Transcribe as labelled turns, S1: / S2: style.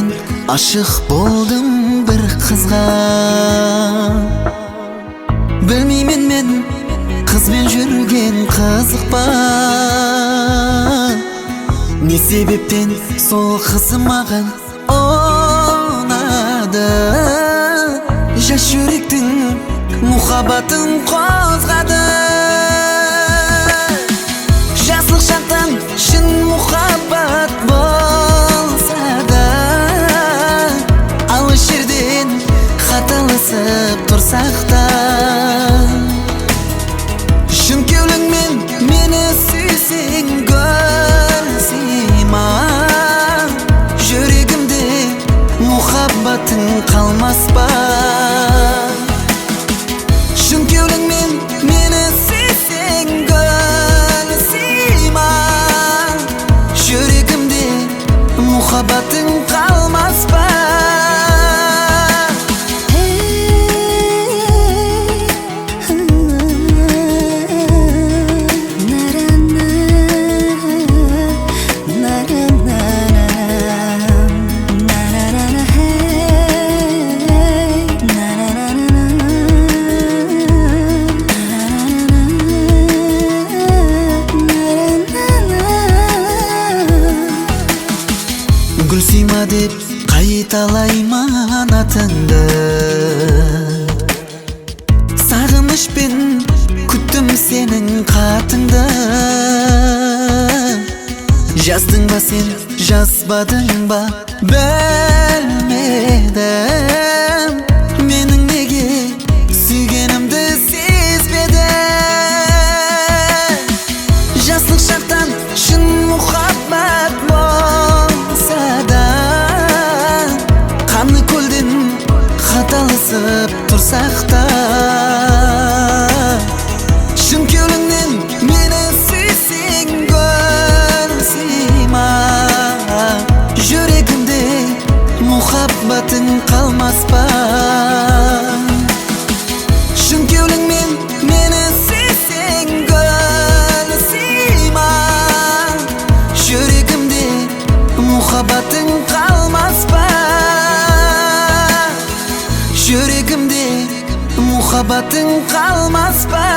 S1: мен ашық болдым бір қызға. Білмеймін мен қызбен жүрген қызық па, не себептен сол қызы маған ұнады. Жас жүректің мұхаббатын қозғады. Жаслық шақтан шын мұхаббат болса да, алыс жерден қаталысып тұрсақ та, шын кеуліңмен мені сүйсең Гүлсима, жүрегімде мұхаббатың қалмас па. Шын кеуліңмен мені сүйсең Гүлсима, жүрегімде мұхаббатың қалмас па. Гүлсима деп қайталаймын атыңды, сағынышпен күттім сенің қатыңды. Жаздың ба сен, жазбадың ба білмедім, менің неге сүйгенімді сезбедім. Жаслық шақтан шын мұхаббат болса да, қанды көлден қаталысып тұрсақ та, шын кеуліңнен мені сүйсең Гүлсима, жүрегімде мұхаббатың қалмас па. Шын кеуліңмен мені сүйсең Гүлсима, жүрегімде мұхаббатың қалмас па. Жүрегімде мұхаббатың қалмас па.